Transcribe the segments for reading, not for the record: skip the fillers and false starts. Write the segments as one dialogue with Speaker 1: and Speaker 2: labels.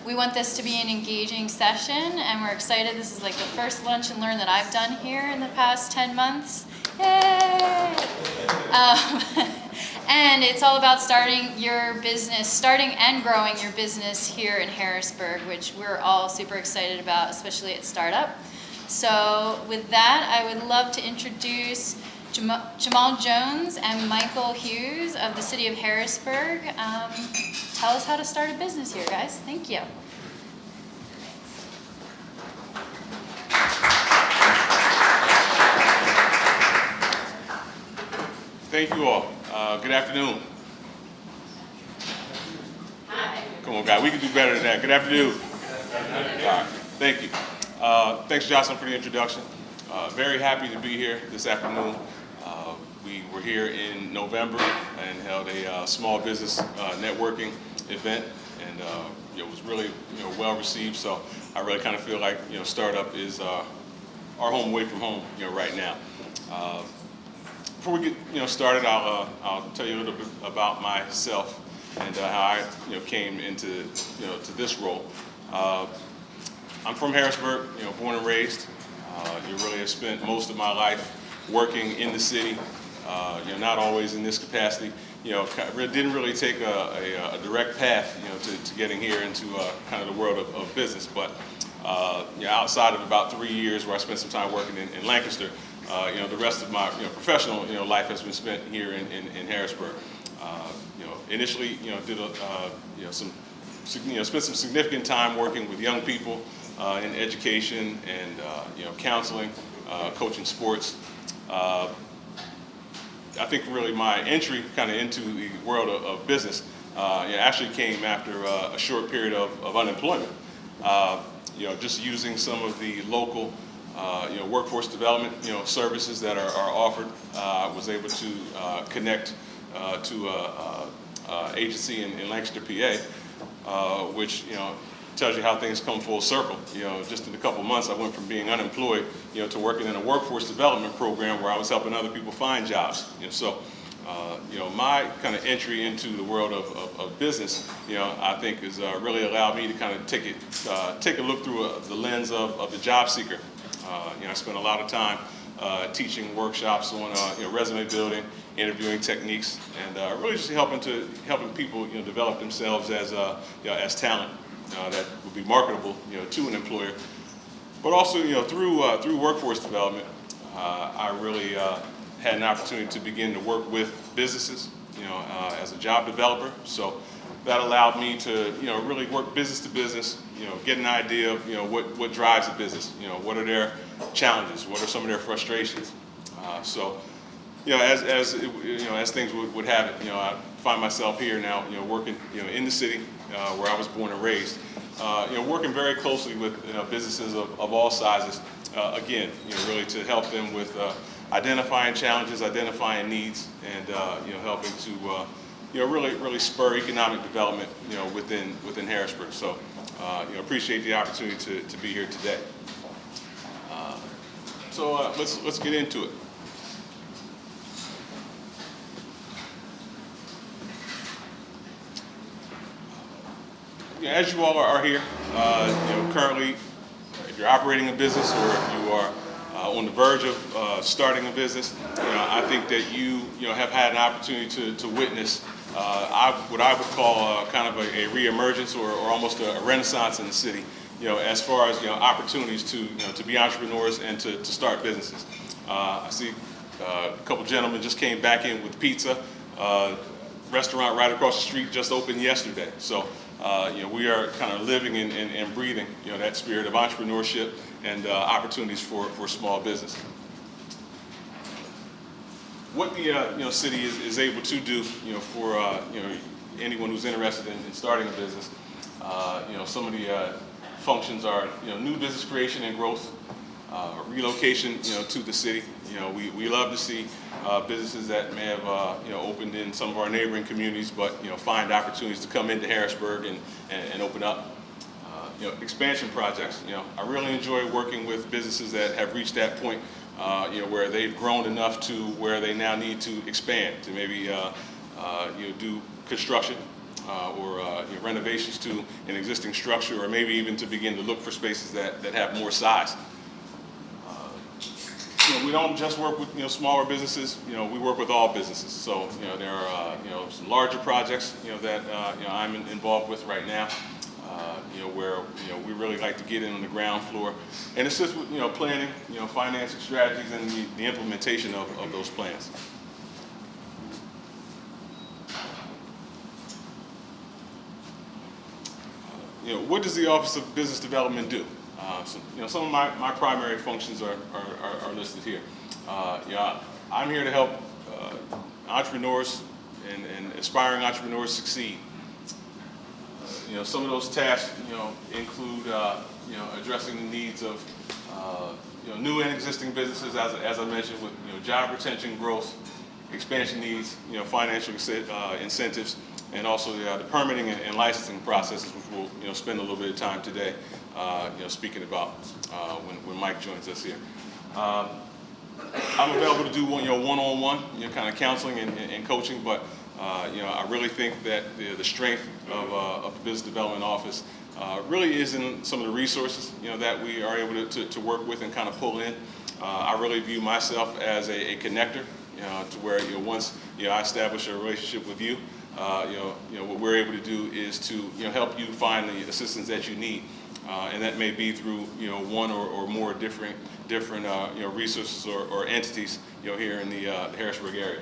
Speaker 1: We want this to be an engaging session, and we're excited. This is like the first lunch and learn that I've done here in the past 10 months. Yay! And it's all about starting and growing your business here in Harrisburg, which we're all super excited about, especially at Startup. So with that, I would love to introduce Jamal Jones and Michael Hughes of the City of Harrisburg. Tell us how to start a business here, guys. Thank you.
Speaker 2: Thank you all. Good afternoon.
Speaker 1: Hi.
Speaker 2: Come on, guys. We can do better than that. Good afternoon. All right. Thank you. Thanks, Jocelyn, for the introduction. Very happy to be here this afternoon. We were here in November and held a small business networking event, and it was really well received. So I really kind of feel like Startup is our home away from home right now. Before we get started, I'll tell you a little bit about myself and how I came into to this role. I'm from Harrisburg, born and raised. Really have spent most of my life working in the city. Not always in this capacity. Didn't really take a direct path, to getting here into kind of the world of business. But outside of about 3 years where I spent some time working in Lancaster, the rest of my professional life has been spent here in Harrisburg. Initially, did spent some significant time working with young people in education and counseling, coaching sports. I think really my entry kind of into the world of business actually came after a short period of unemployment. Just using some of the local workforce development services that are offered, I was able to connect to an agency in Lancaster, PA, which tells you how things come full circle. Just in a couple months, I went from being unemployed, to working in a workforce development program where I was helping other people find jobs. My kind of entry into the world of business, I think has really allowed me to kind of take a look through the lens of the job seeker. I spent a lot of time teaching workshops on resume building, interviewing techniques, and really just helping people develop themselves as talent that would be marketable to an employer. But also through workforce development, I really had an opportunity to begin to work with businesses as a job developer. So that allowed me to really work business to business, get an idea of what drives a business, what are their challenges, what are some of their frustrations. As things would have it, I find myself here now, working in the city where I was born and raised, working very closely with businesses of all sizes. Again, really to help them with identifying challenges, identifying needs, and helping to really spur economic development within Harrisburg. So appreciate the opportunity to be here today. Let's get into it. As you all are here, currently, if you're operating a business or if you are on the verge of starting a business, I think that you have had an opportunity to witness what I would call kind of a reemergence or almost a renaissance in the city, as far as opportunities to be entrepreneurs and to start businesses. I see a couple gentlemen just came back in with pizza. Restaurant right across the street just opened yesterday. So we are kind of living and breathing that spirit of entrepreneurship and opportunities for small business. What the city is able to do for anyone who's interested in starting a business, some of the functions are new business creation and growth, relocation to the city. We love to see businesses that may have opened in some of our neighboring communities, but find opportunities to come into Harrisburg and open up. Expansion projects. I really enjoy working with businesses that have reached that point, where they've grown enough to where they now need to expand to maybe do construction, or renovations to an existing structure, or maybe even to begin to look for spaces that have more size. We don't just work with smaller businesses. We work with all businesses. So there are some larger projects that I'm involved with right now. Where we really like to get in on the ground floor and assist with planning, financing strategies, and the implementation of those plans. What does the Office of Business Development do? Some of my primary functions are listed here. I'm here to help entrepreneurs and aspiring entrepreneurs succeed. Some of those tasks, include, addressing the needs of, new and existing businesses, as I mentioned, with, job retention, growth, expansion needs, financial incentives, and also the permitting and licensing processes, which we'll, spend a little bit of time today, speaking about when Mike joins us here. I'm available to do one-on-one, kind of counseling and coaching, but I really think that the strength of the Business Development Office really is in some of the resources that we are able to work with and kind of pull in. I really view myself as a connector, to where once I establish a relationship with you, what we're able to do is to help you find the assistance that you need, and that may be through one or more different resources or entities here in the Harrisburg area.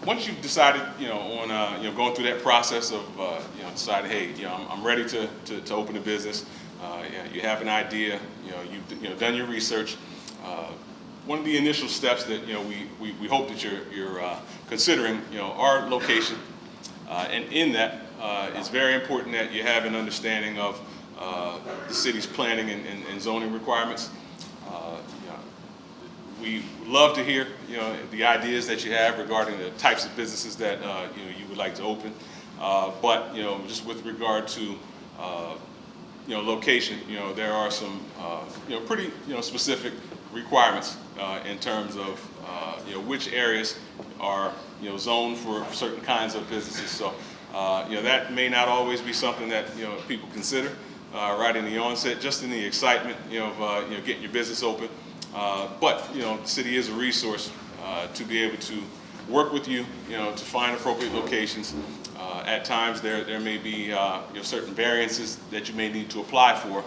Speaker 2: Once you've decided, on going through that process of deciding, hey, I'm ready to open a business. You have an idea. You've done your research. One of the initial steps that we hope that you're considering our location, and in that it's very important that you have an understanding of the city's planning and zoning requirements. We love to hear the ideas that you have regarding the types of businesses that you would like to open, but just with regard to location, there are some pretty specific requirements in terms of which areas are zoned for certain kinds of businesses. So that may not always be something that people consider right in the onset, just in the excitement of getting your business open. But the city is a resource to be able to work with you, to find appropriate locations. At times there may be certain variances that you may need to apply for,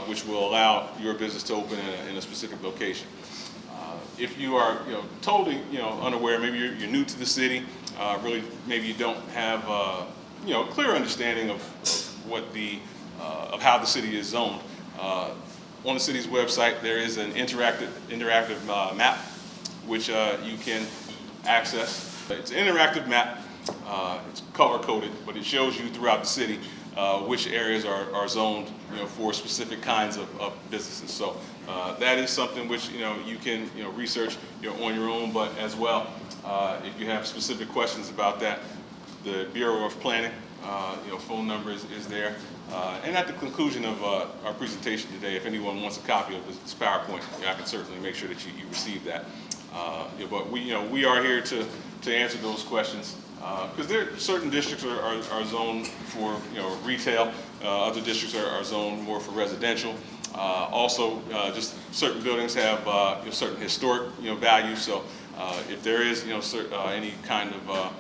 Speaker 2: which will allow your business to open in a specific location. If you are totally unaware, maybe you're new to the city, really maybe you don't have clear understanding of what of how the city is zoned. On the city's website, there is an interactive map which you can access. It's an interactive map. It's color-coded, but it shows you throughout the city which areas are zoned for specific kinds of businesses. So that is something which you can research on your own, but as well, if you have specific questions about that, the Bureau of Planning phone number is there. And at the conclusion of our presentation today, if anyone wants a copy of this PowerPoint, I can certainly make sure that you receive that. But we are here to answer those questions, because there certain districts are zoned for retail, other districts are zoned more for residential. Also, just certain buildings have certain historic values. So if there is any kind of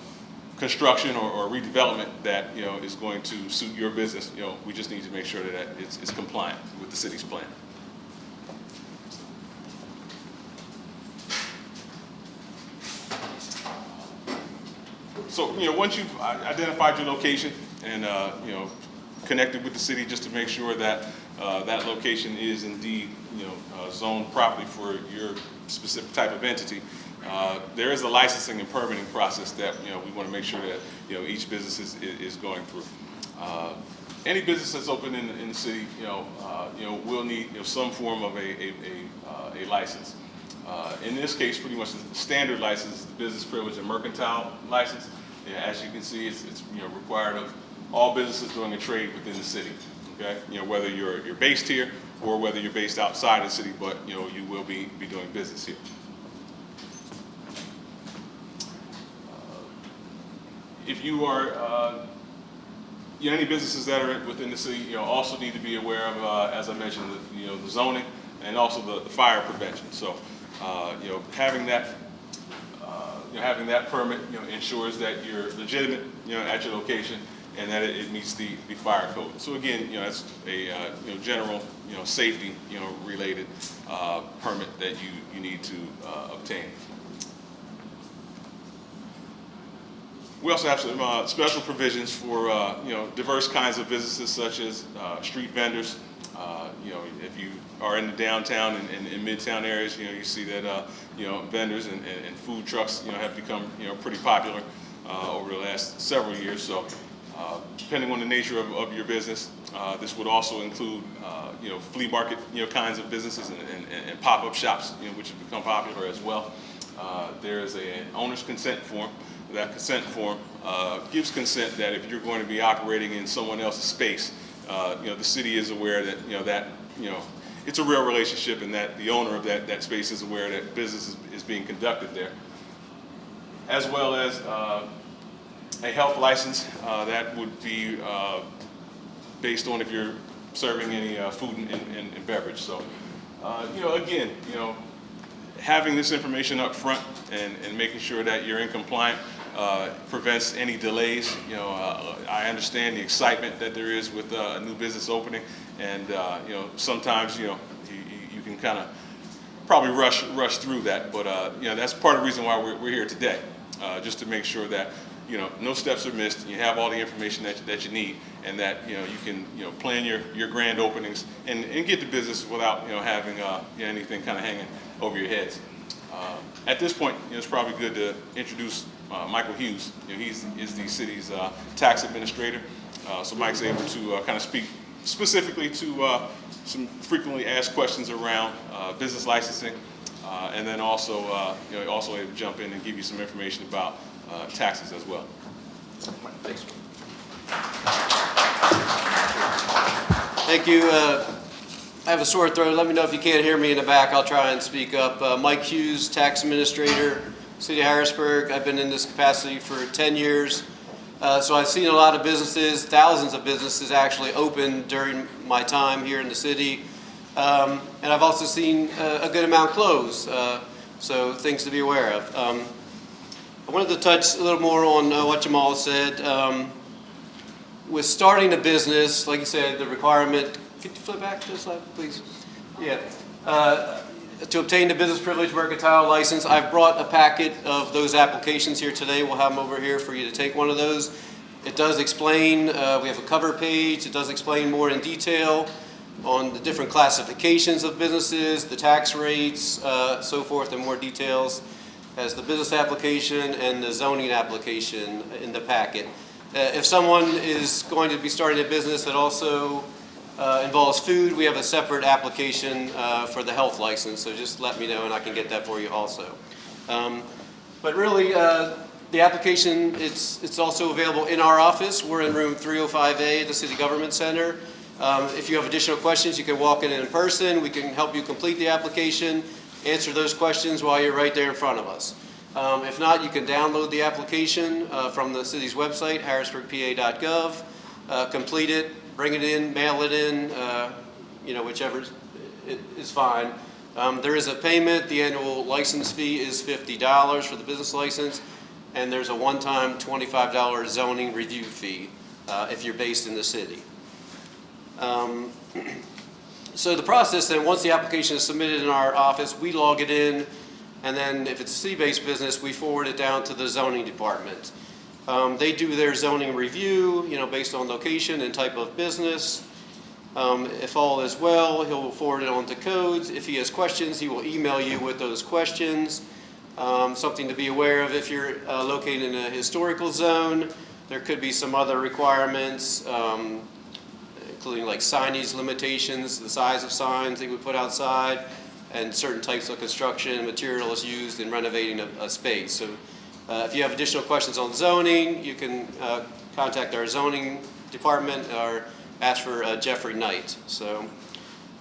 Speaker 2: construction or redevelopment that is going to suit your business, we just need to make sure that it's compliant with the city's plan. So once you've identified your location and connected with the city, just to make sure that that location is indeed zoned properly for your specific type of entity, there is a licensing and permitting process that we want to make sure that each business is going through. Any business that's open in the city, will need some form of a license. In this case, pretty much the standard license is the business privilege and mercantile license. As you can see, it's required of all businesses doing a trade within the city. Okay, whether you're based here or whether you're based outside the city, but you will be doing business here. If you are any businesses that are within the city, also need to be aware of, as I mentioned, the zoning and also the fire prevention. So, having that permit, ensures that you're legitimate, at your location, and that it meets the fire code. So again, that's a general, safety, related permit that you need to obtain. We also have some special provisions for diverse kinds of businesses, such as street vendors. If you are in the downtown and in midtown areas, you see that vendors and food trucks have become pretty popular over the last several years. So depending on the nature of your business, this would also include flea market kinds of businesses and pop-up shops, which have become popular as well. There is an owner's consent form. That consent form gives consent that if you're going to be operating in someone else's space, the city is aware that it's a real relationship, and that the owner of that space is aware that business is being conducted there, as well as a health license that would be based on if you're serving any food and beverage. So, again, having this information up front and making sure that you're in compliance prevents any delays. I understand the excitement that there is with a new business opening, and sometimes you can kind of probably rush through that, but that's part of the reason why we're here today, just to make sure that no steps are missed. You have all the information that you need, and that you can plan your grand openings and get to business without having anything kind of hanging over your heads. At this point, it's probably good to introduce Michael Hughes. He is the city's tax administrator. So Mike's able to kind of speak specifically to some frequently asked questions around business licensing, and then also also able to jump in and give you some information about taxes as well.
Speaker 3: Thanks. Thank you. I have a sore throat. Let me know if you can't hear me in the back. I'll try and speak up. Mike Hughes, tax administrator, City of Harrisburg. I've been in this capacity for 10 years. So I've seen a lot of businesses, thousands of businesses actually open during my time here in the city. And I've also seen a good amount close. So things to be aware of. I wanted to touch a little more on what Jamal said. With starting a business, like you said, the requirement. Could you flip back to the slide, please? Yeah. To obtain the business privilege mercantile license, I've brought a packet of those applications here today. We'll have them over here for you to take one of those. It does explain, we have a cover page. It does explain more in detail on the different classifications of businesses, the tax rates, so forth, and more details as the business application and the zoning application in the packet. If someone is going to be starting a business that also involves food, we have a separate application for the health license, so just let me know and I can get that for you also. But really, the application, it's also available in our office. We're in room 305A at the City Government Center. If you have additional questions, you can walk in person. We can help you complete the application, answer those questions while you're right there in front of us. If not, you can download the application from the city's website, harrisburgpa.gov, complete it, bring it in, mail it in, whichever is fine. There is a payment. The annual license fee is $50 for the business license, and there's a one-time $25 zoning review fee if you're based in the city. So the process then, once the application is submitted in our office, we log it in, and then if it's a city-based business, we forward it down to the zoning department. They do their zoning review, based on location and type of business. If all is well, he'll forward it on to codes. If he has questions, he will email you with those questions. Something to be aware of: if you're located in a historical zone, there could be some other requirements, including like signage limitations, the size of signs they would put outside, and certain types of construction and materials used in renovating a space. So if you have additional questions on zoning, you can contact our zoning department or ask for Jeffrey Knight. So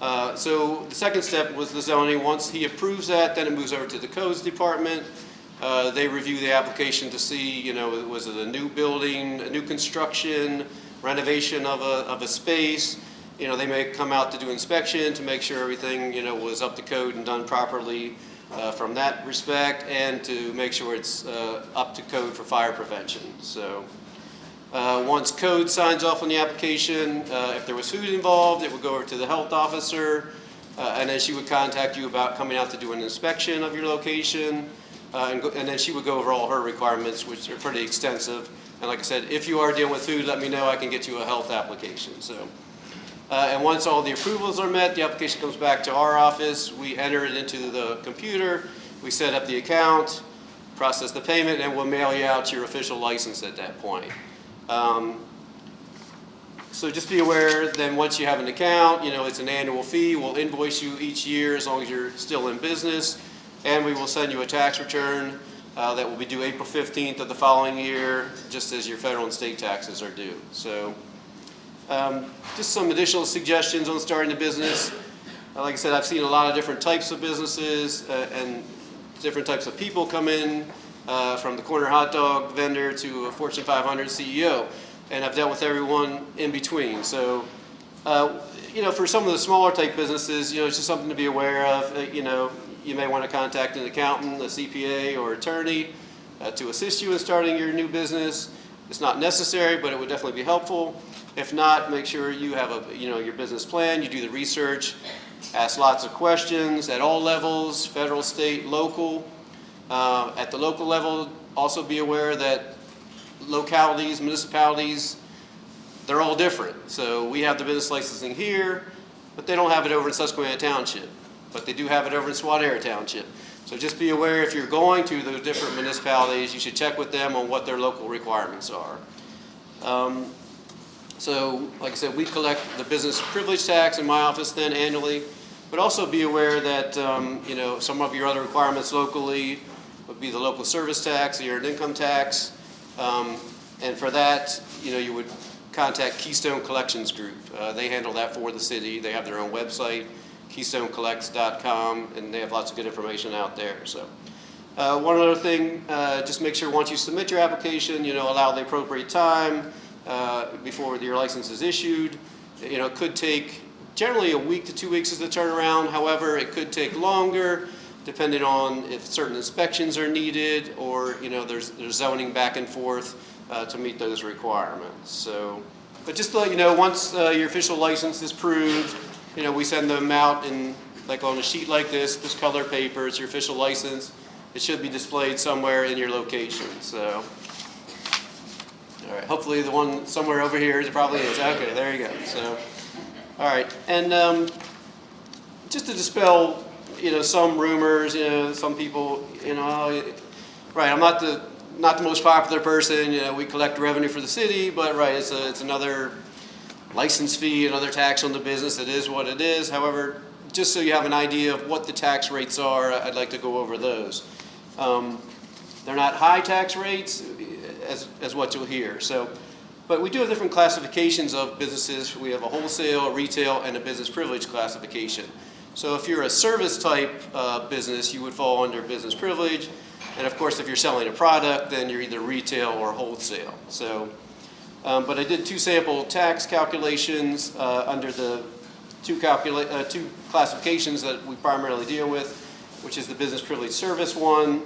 Speaker 3: So the second step was the zoning. Once he approves that, then it moves over to the codes department. They review the application to see, was it a new building, a new construction, renovation of a space. They may come out to do inspection to make sure everything, was up to code and done properly from that respect, and to make sure it's up to code for fire prevention. So once code signs off on the application, if there was food involved, it would go over to the health officer, and then she would contact you about coming out to do an inspection of your location, and then she would go over all her requirements, which are pretty extensive. And like I said, if you are dealing with food, let me know. I can get you a health application. So, and once all the approvals are met, the application comes back to our office. We enter it into the computer. We set up the account, process the payment, and we'll mail you out your official license at that point. So just be aware, then once you have an account, it's an annual fee. We'll invoice you each year as long as you're still in business, and we will send you a tax return that will be due April 15th of the following year, just as your federal and state taxes are due. So just some additional suggestions on starting a business. Like I said, I've seen a lot of different types of businesses and different types of people come in, from the corner hot dog vendor to a Fortune 500 CEO, and I've dealt with everyone in between. So, for some of the smaller type businesses, it's just something to be aware of. You may want to contact an accountant, a CPA, or attorney to assist you in starting your new business. It's not necessary, but it would definitely be helpful. If not, make sure you have your business plan. You do the research, ask lots of questions at all levels, federal, state, local. At the local level, also be aware that localities, municipalities, they're all different. So we have the business licensing here, but they don't have it over in Susquehanna Township. But they do have it over in Swadera Township. So just be aware, if you're going to those different municipalities, you should check with them on what their local requirements are. So like I said, we collect the business privilege tax in my office then annually, but also be aware that some of your other requirements locally would be the local service tax, the earned income tax, and for that, you would contact Keystone Collections Group. They handle that for the city. They have their own website, KeystoneCollects.com, and they have lots of good information out there. So, one other thing, just make sure once you submit your application, allow the appropriate time before your license is issued. It could take generally a week to 2 weeks is the turnaround. However, it could take longer, depending on if certain inspections are needed, or there's zoning back and forth to meet those requirements. So, but just to let you know, once your official license is approved, we send them out in on a sheet like this color paper. It's your official license. It should be displayed somewhere in your location. So, all right. Hopefully, the one somewhere over here it probably is. Okay, there you go. So, all right, and just to dispel some rumors, some people, right, I'm not the most popular person. We collect revenue for the city, but right, it's another license fee, another tax on the business. It is what it is. However, just so you have an idea of what the tax rates are, I'd like to go over those. They're not high tax rates as what you'll hear. So, but we do have different classifications of businesses. We have a wholesale, a retail, and a business privilege classification. So if you're a service type business, you would fall under business privilege. And of course, if you're selling a product, then you're either retail or wholesale. So, but I did two sample tax calculations under the two classifications that we primarily deal with, which is the business privilege service one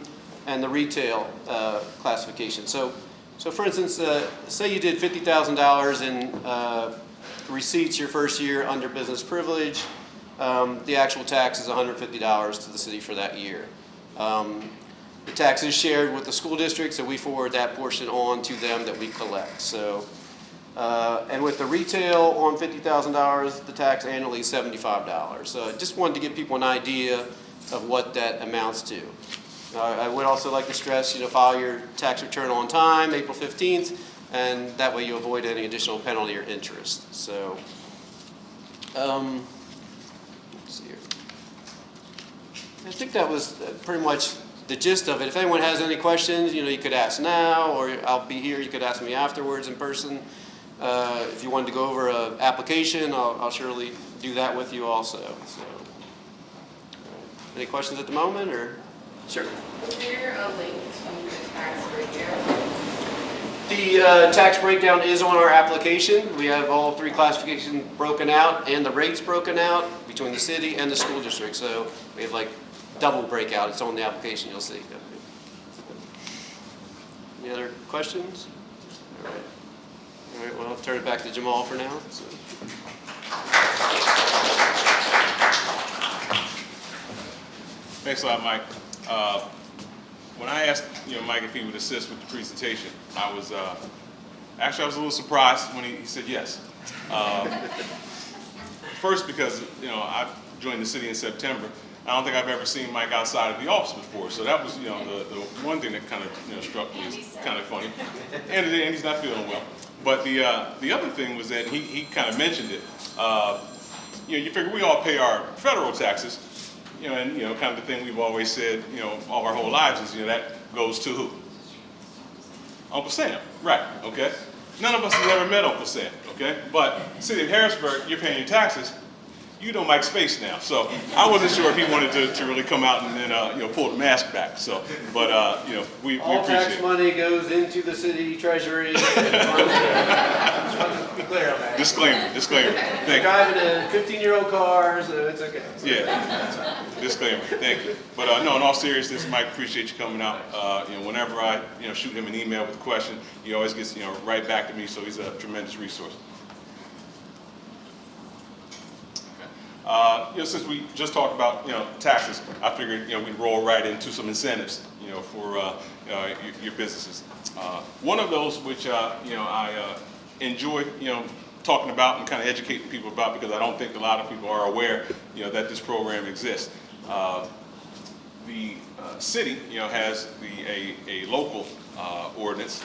Speaker 3: and the retail classification. So for instance, say you did $50,000 in receipts your first year under business privilege. The actual tax is $150 to the city for that year. The tax is shared with the school district, so we forward that portion on to them that we collect. So, and with the retail on $50,000, the tax annually is $75. So I just wanted to give people an idea of what that amounts to. I would also like to stress, file your tax return on time, April 15th, and that way you avoid any additional penalty or interest. So, let's see here. I think that was pretty much the gist of it. If anyone has any questions, you could ask now, or I'll be here. You could ask me afterwards in person. If you wanted to go over an application, I'll surely do that with you also. So, any questions at the moment, or? Sure.
Speaker 4: Is there a link to the tax breakdown?
Speaker 3: The tax breakdown is on our application. We have all three classifications broken out and the rates broken out between the city and the school district. So we have like double breakout. It's on the application, you'll see. Any other questions? All right. All right, well, I'll turn it back to Jamal for now. So.
Speaker 2: Thanks a lot, Mike. When I asked Mike if he would assist with the presentation, I was a little surprised when he said yes. First, because I joined the city in September. I don't think I've ever seen Mike outside of the office before, so that was the one thing that kind of struck me as kind of funny. And he's not feeling well. But the other thing was that he kind of mentioned it. You figure we all pay our federal taxes. And kind of the thing we've always said, all our whole lives is, that goes to who? Uncle Sam, right? Okay. None of us has ever met Uncle Sam, okay? But city of Harrisburg, you're paying your taxes. You know Mike's face now, so I wasn't sure if he wanted to really come out and then pull the mask back. So, but we
Speaker 3: all
Speaker 2: appreciate
Speaker 3: tax
Speaker 2: it.
Speaker 3: money goes into the city treasury. Just wanted to be clear on that.
Speaker 2: Disclaimer. Thank you.
Speaker 3: Driving a 15-year-old car, so it's okay.
Speaker 2: Yeah. Disclaimer. Thank you. But no, in all seriousness, Mike, appreciate you coming out. Whenever I shoot him an email with a question, he always gets right back to me. So he's a tremendous resource. Since we just talked about taxes, I figured we'd roll right into some incentives for your businesses. One of those which I enjoy talking about and kind of educating people about, because I don't think a lot of people are aware that this program exists. The city has a local ordinance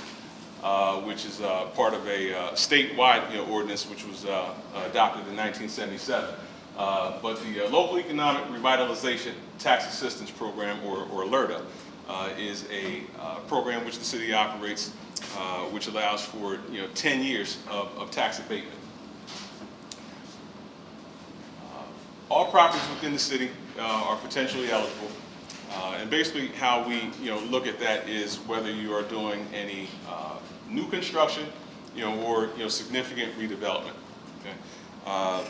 Speaker 2: which is part of a statewide ordinance which was adopted in 1977. But the Local Economic Revitalization Tax Assistance Program, or LERTA, is a program which the city operates, which allows for 10 years of tax abatement. All properties within the city are potentially eligible, and basically how we look at that is whether you are doing any new construction, or significant redevelopment. Okay.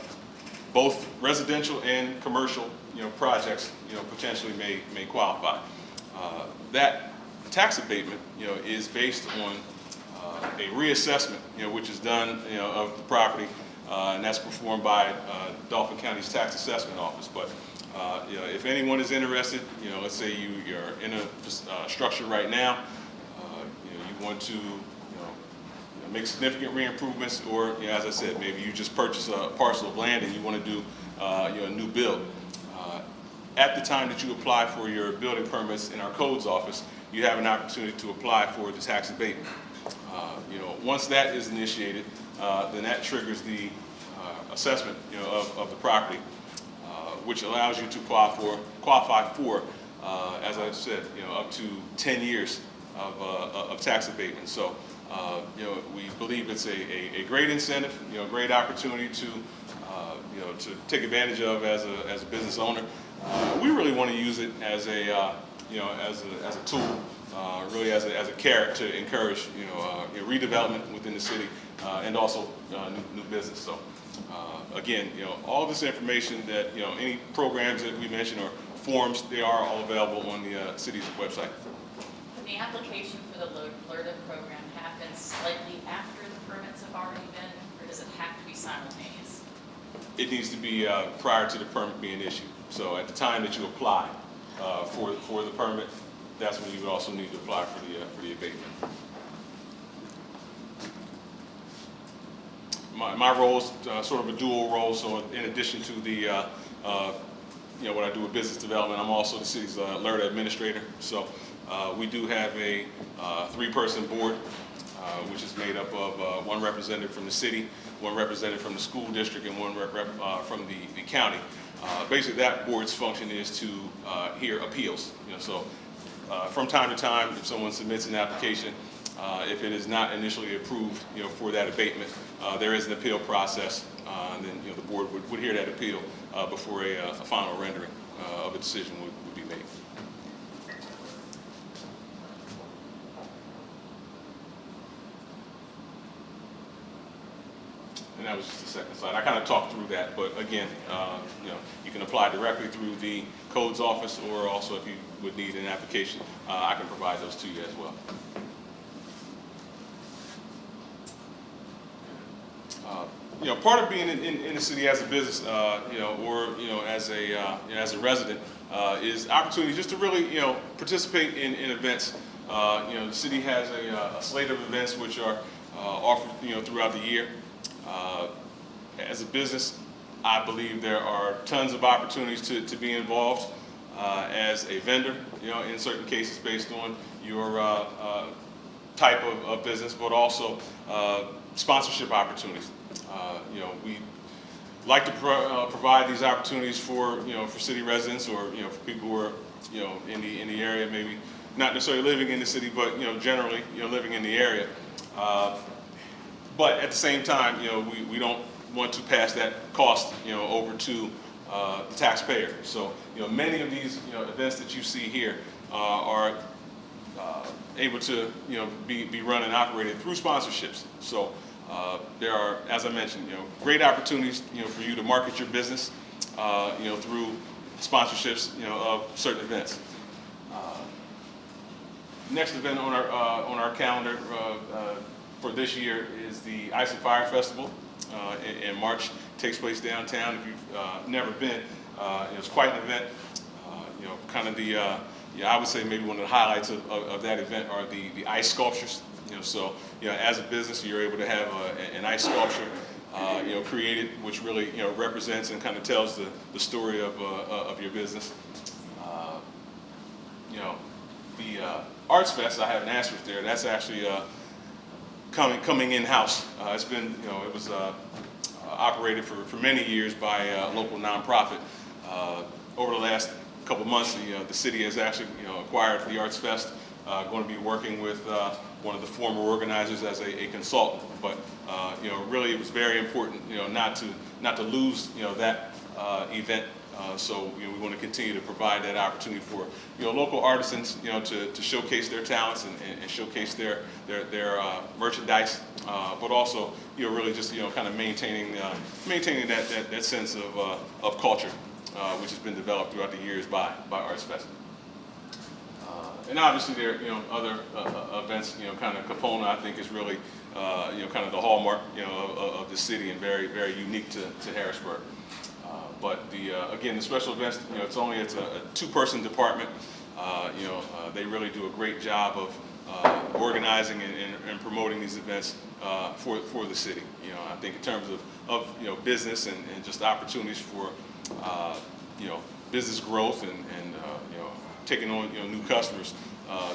Speaker 2: Both residential and commercial, projects, potentially may qualify. That tax abatement, is based on a reassessment, which is done, of the property, and that's performed by Dauphin County's Tax Assessment Office. But if anyone is interested, let's say you're in a structure right now, you want to make significant re-improvements, or as I said, maybe you just purchase a parcel of land and you want to do a new build. At the time that you apply for your building permits in our codes office, you have an opportunity to apply for the tax abatement. Once that is initiated, then that triggers the assessment of the property, which allows you to qualify for as I said, up to 10 years of tax abatement. So. We believe it's a great incentive, great opportunity to, to take advantage of as a business owner. We really want to use it as a, as a tool, really as a carrot to encourage, redevelopment within the city, and also new business. So, again, all this information that, any programs that we mentioned or forms, they are all available on the city's website.
Speaker 4: The application for the LERTA program happens slightly after the permits have already been, or does it have to be simultaneous?
Speaker 2: It needs to be prior to the permit being issued. So at the time that you apply for the permit, that's when you would also need to apply for the abatement. My role is sort of a dual role. So in addition to the what I do with business development, I'm also the city's LERTA administrator. So we do have a 3-person board, which is made up of one representative from the city, one representative from the school district, and one from the county. Basically, that board's function is to hear appeals. So from time to time, if someone submits an application, if it is not initially approved, for that abatement, there is an appeal process, and then the board would hear that appeal before a final rendering of a decision would be made. And that was just the second slide. I kind of talked through that, but again, you can apply directly through the codes office, or also if you would need an application, I can provide those to you as well. Part of being in the city as a business, or as a resident, is opportunity just to really participate in events. The city has a slate of events which are offered throughout the year. As a business, I believe there are tons of opportunities to be involved as a vendor, in certain cases based on your type of business, but also sponsorship opportunities. We like to provide these opportunities for city residents, or for people who are in the area, maybe not necessarily living in the city, but generally living in the area. But at the same time, we don't want to pass that cost over to the taxpayer. So many of these events that you see here are able to be run and operated through sponsorships. So there are, as I mentioned, great opportunities for you to market your business through sponsorships of certain events. Next event on our calendar for this year is the Ice and Fire Festival in March. It takes place downtown. If you've never been, it's quite an event. Kind of the I would say maybe one of the highlights of that event are the ice sculptures. So as a business, you're able to have an ice sculpture created, which really represents and kind of tells the story of your business. The Arts Fest, I have an asterisk there. That's actually coming in-house. It's been it was operated for many years by a local nonprofit. Over the last couple months, the city has actually acquired the Arts Fest. Going to be working with one of the former organizers as a consultant, but really it was very important not to lose that event. So we want to continue to provide that opportunity for local artisans to showcase their talents and showcase their merchandise, but also really just kind of maintaining that sense of culture, which has been developed throughout the years by Arts Fest. And obviously there other events. Kind of Capona, I think, is really kind of the hallmark of the city, and very, very unique to Harrisburg. But again, the special events, it's a two-person department. They really do a great job of organizing and promoting these events for the city. I think in terms of business and just opportunities for business growth and taking on new customers.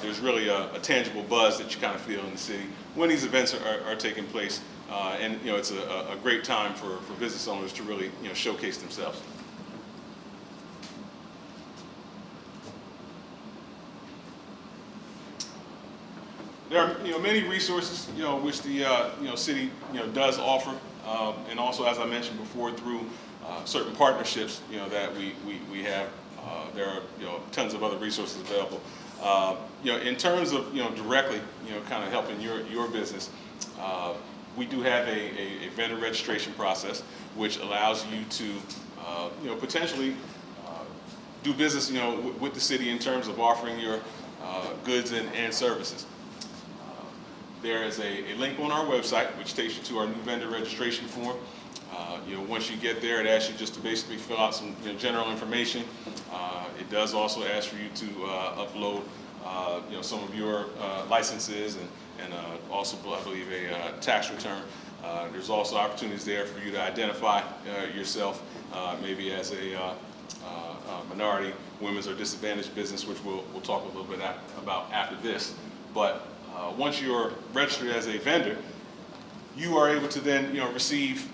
Speaker 2: There's really a tangible buzz that you kind of feel in the city when these events are taking place, and it's a great time for business owners to really showcase themselves. There are many resources which the city does offer, and also, as I mentioned before, through certain partnerships that we have. There are tons of other resources available. In terms of directly kind of helping your business, we do have a vendor registration process which allows you to potentially do business with the city in terms of offering your goods and services. There is a link on our website which takes you to our new vendor registration form. Once you get there, it asks you just to basically fill out some general information. It does also ask for you to upload some of your licenses and also, I believe, a tax return. There's also opportunities there for you to identify yourself, maybe as a minority, women's, or disadvantaged business, which we'll talk a little bit about after this. But once you're registered as a vendor, you are able to then receive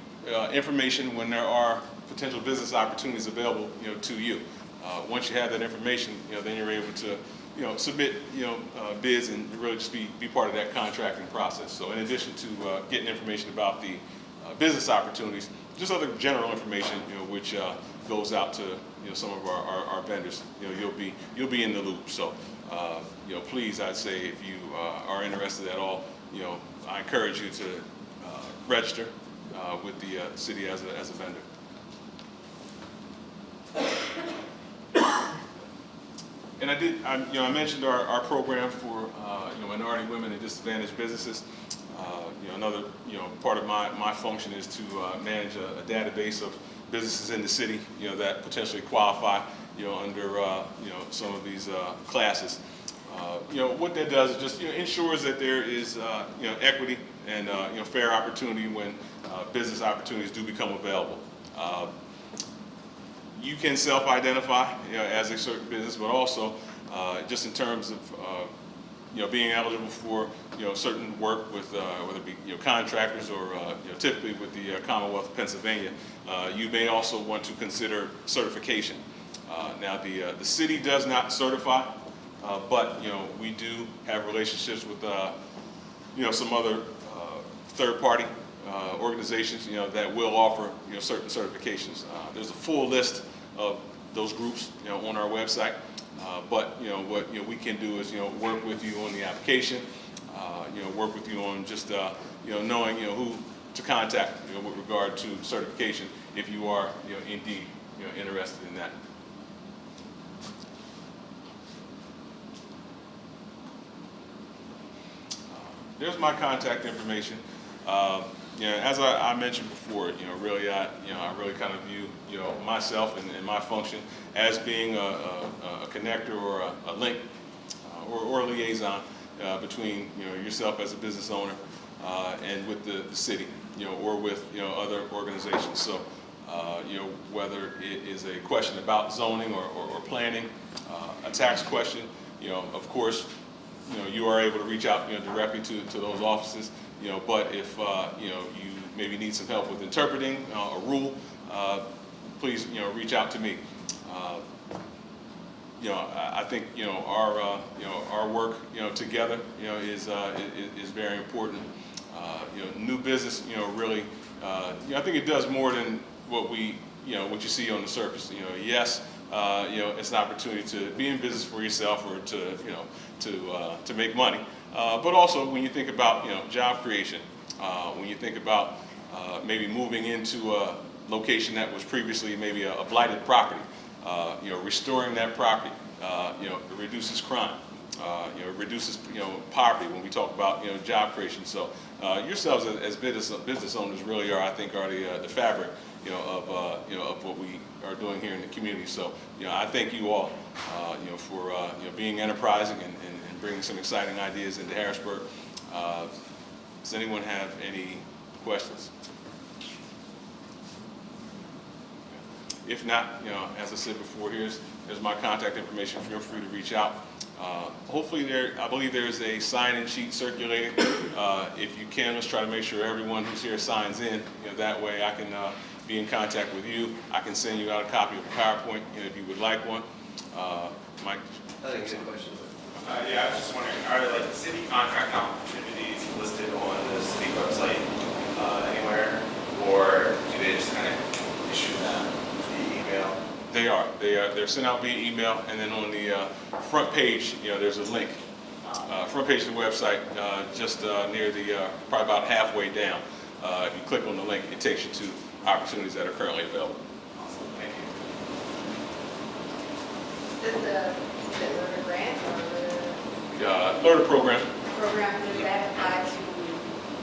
Speaker 2: information when there are potential business opportunities available to you. Once you have that information, then you're able to submit bids and really just be part of that contracting process. So in addition to getting information about the business opportunities, just other general information, which goes out to some of our vendors. You'll be in the loop. So please, I'd say if you are interested at all, I encourage you to register with the city as a vendor. And I mentioned our program for minority women and disadvantaged businesses. Another part of my function is to manage a database of businesses in the city that potentially qualify under some of these classes. What that does is just ensures that there is equity and fair opportunity when business opportunities do become available. You can self-identify as a certain business, but also just in terms of being eligible for certain work with whether it be contractors or typically with the Commonwealth of Pennsylvania, you may also want to consider certification. Now the city does not certify, but we do have relationships with some other third-party organizations that will offer certain certifications. There's a full list of those groups on our website. But what we can do is work with you on the application, work with you on just knowing who to contact with regard to certification if you are indeed interested in that. There's my contact information. As I mentioned before, really I really kind of view myself and my function as being a connector or a link or a liaison between yourself as a business owner and with the city, or with other organizations. So whether it is a question about zoning or planning, a tax question, of course, you are able to reach out directly to those offices. But if you maybe need some help with interpreting a rule, please reach out to me. I think our work together is very important. New business really I think it does more than what you see on the surface. Yes, it's an opportunity to be in business for yourself or to make money. But also when you think about job creation, when you think about maybe moving into a location that was previously maybe a blighted property, restoring that property, it reduces crime, it reduces poverty when we talk about job creation. So yourselves as business owners really are, I think, are the fabric of what we are doing here in the community. So I thank you all for being enterprising and bringing some exciting ideas into Harrisburg. Does anyone have any questions? If not, as I said before, here's my contact information. Feel free to reach out. Hopefully I believe there's a sign-in sheet circulating. If you can, let's try to make sure everyone who's here signs in. That way I can be in contact with you. I can send you out a copy of a PowerPoint if you would like one. Mike?
Speaker 3: I think it's a question.
Speaker 5: Yeah, I was just wondering, are there city contract opportunities listed on the city website anywhere, or do they just kind of issue them via email?
Speaker 2: They are. They're sent out via email, and then on the front page, there's a link. Front page of the website, just near the probably about halfway down. If you click on the link, it takes you to opportunities that are currently available.
Speaker 5: Awesome, thank you.
Speaker 6: Does the LERTA grant or the
Speaker 2: LERTA program.
Speaker 6: does that apply to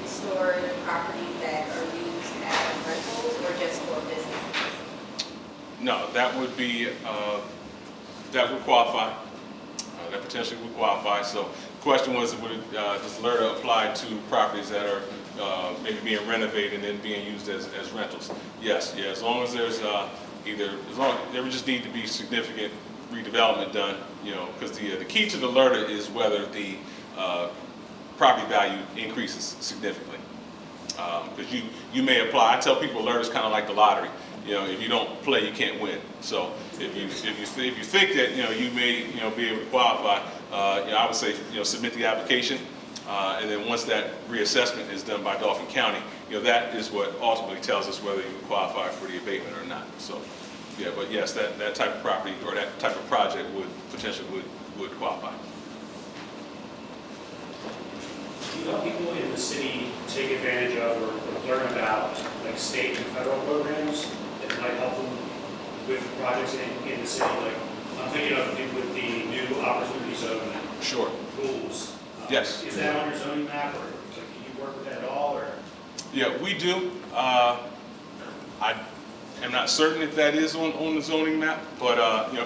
Speaker 6: restore the properties that are used as rentals or just for businesses?
Speaker 2: No, that would be that would qualify. That potentially would qualify. So the question was, does LERTA apply to properties that are maybe being renovated and then being used as rentals? Yes, yeah. As long as there's there would just need to be significant redevelopment done, because the key to the LERTA is whether the property value increases significantly. Because you may apply. I tell people LERTA is kind of like the lottery. If you don't play, you can't win. So if you think that you may be able to qualify, I would say submit the application. And then once that reassessment is done by Dauphin County, that is what ultimately tells us whether you qualify for the abatement or not. So, yeah, but yes, that type of property or that type of project would potentially would qualify.
Speaker 7: Do you help people in the city take advantage of or learn about like state and federal programs that might help them with projects in the city? Like I'm thinking of with the new opportunity zone
Speaker 2: Sure.
Speaker 7: rules.
Speaker 2: Yes.
Speaker 7: Is that on your zoning map, or like, do you work with that at all? Or
Speaker 2: Yeah, we do. I am not certain if that is on the zoning map, but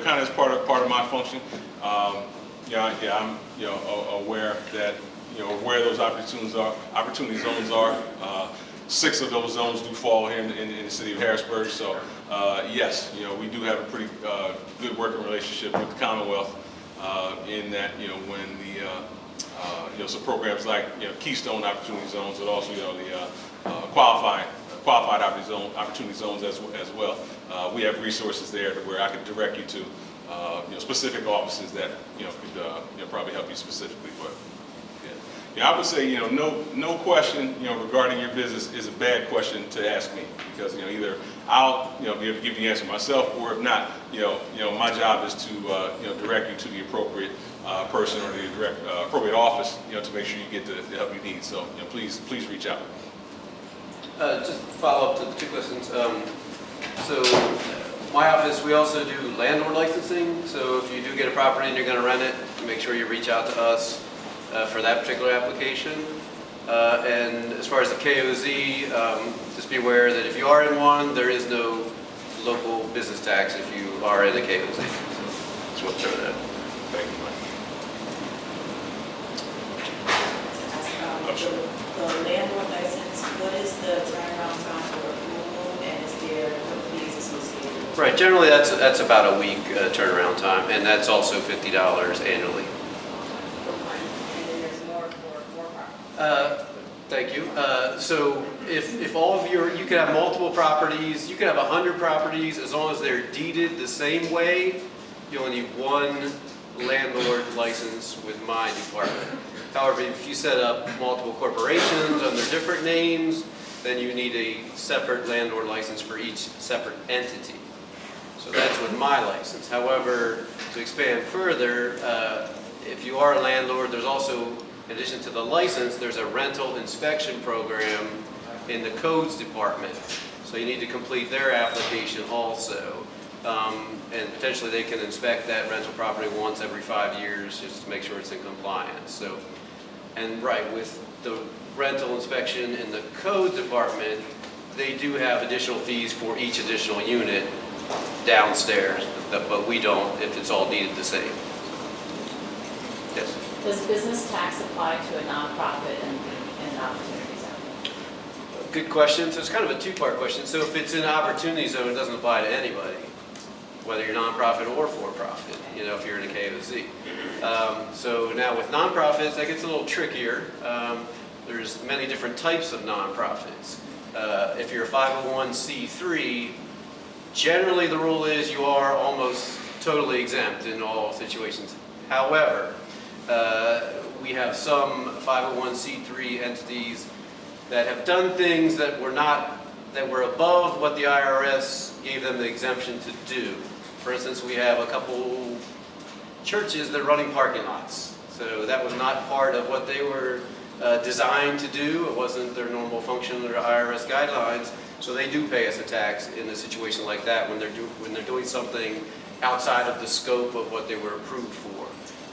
Speaker 2: kind of as part of my function. I'm aware that where those opportunity zones are. 6 of those zones do fall here in the city of Harrisburg. So yes, we do have a pretty good working relationship with the Commonwealth in that when the so programs like Keystone Opportunity Zones, but also the qualified opportunity zones as well. We have resources there where I can direct you to specific offices that could probably help you specifically. But yeah, I would say no question regarding your business is a bad question to ask me, because either I'll be able to give you the answer myself, or if not, my job is to direct you to the appropriate person or the appropriate office to make sure you get the help you need. So please reach out.
Speaker 3: Just follow up to the 2 questions. So my office, we also do landlord licensing. So if you do get a property and you're going to rent it, make sure you reach out to us for that particular application. And as far as the KOZ, just be aware that if you are in one, there is no local business tax if you are in a KOZ. So just want to throw that.
Speaker 2: Thank you, Mike.
Speaker 8: The landlord license, what is the turnaround time for approval, and is there no fees associated?
Speaker 3: Right, generally that's about a week turnaround time, and that's also $50 annually.
Speaker 8: And then there's more for more properties.
Speaker 3: Thank you. So if all of you could have multiple properties, you could have 100 properties, as long as they're deeded the same way, you only need 1 landlord license with my department. However, if you set up multiple corporations under different names, then you need a separate landlord license for each separate entity. So that's with my license. However, to expand further, if you are a landlord, there's also, in addition to the license, there's a rental inspection program in the codes department. So you need to complete their application also. And potentially they can inspect that rental property once every 5 years just to make sure it's in compliance. So, and right, with the rental inspection in the code department, they do have additional fees for each additional unit downstairs, but we don't if it's all deeded the same. Yes?
Speaker 4: Does business tax apply to a nonprofit in an opportunity zone?
Speaker 3: Good question. So it's kind of a 2-part question. So if it's an opportunity zone, it doesn't apply to anybody, whether you're nonprofit or for-profit, if you're in a KOZ. So now with nonprofits, that gets a little trickier. There's many different types of nonprofits. If you're a 501c3, generally the rule is you are almost totally exempt in all situations. However, we have some 501c3 entities that have done things that were above what the IRS gave them the exemption to do. For instance, we have a couple churches that are running parking lots. So that was not part of what they were designed to do. It wasn't their normal function under IRS guidelines. So they do pay us a tax in a situation like that when they're doing something outside of the scope of what they were approved for.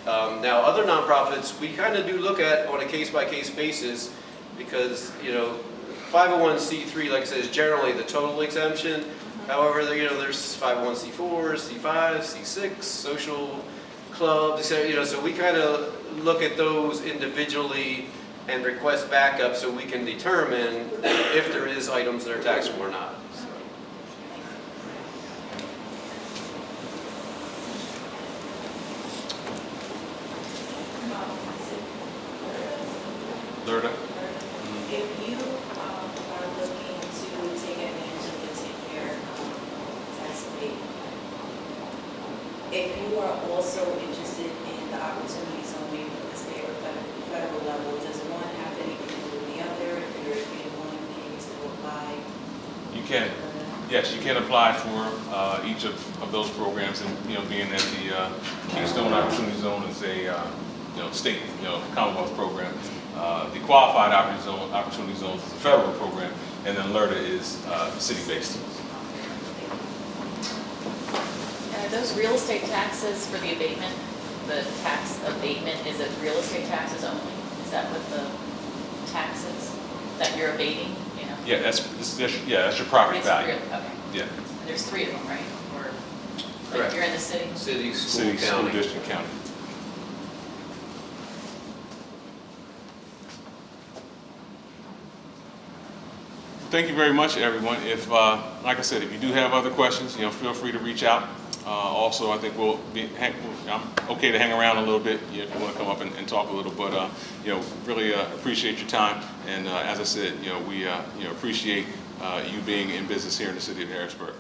Speaker 3: Now, other nonprofits, we kind of do look at on a case-by-case basis because, 501c3, like I said, is generally the total exemption. However, there's 501c4s, C5s, C6, social clubs, so we kind of look at those individually and request backup so we can determine if there is items that are taxable or not.
Speaker 2: Lerda?
Speaker 8: If you are looking to take advantage of the 10-year tax abatement, if you are also interested in the opportunity zone, maybe from the state or federal level, does
Speaker 2: can. Yes, you can apply for each of those programs, and being that the Keystone Opportunity Zone is a state, Commonwealth program. The Qualified Opportunity Zones is a federal program, and then LERTA is city-based.
Speaker 4: And are those real estate taxes for the abatement? The tax abatement, is it real estate taxes only? Is that what the tax is that you're abating?
Speaker 2: Yeah, that's your property
Speaker 4: It's
Speaker 2: value.
Speaker 4: real, okay.
Speaker 2: Yeah.
Speaker 4: And there's 3 of them, right? Or
Speaker 3: Correct.
Speaker 4: you're in the city?
Speaker 3: City, school,
Speaker 2: City, school
Speaker 3: county.
Speaker 2: district, county. Thank you very much, everyone. If, like I said, if you do have other questions, feel free to reach out. Also, I think I'm okay to hang around a little bit if you want to come up and talk a little. But really appreciate your time. And as I said, we appreciate you being in business here in the city of Harrisburg.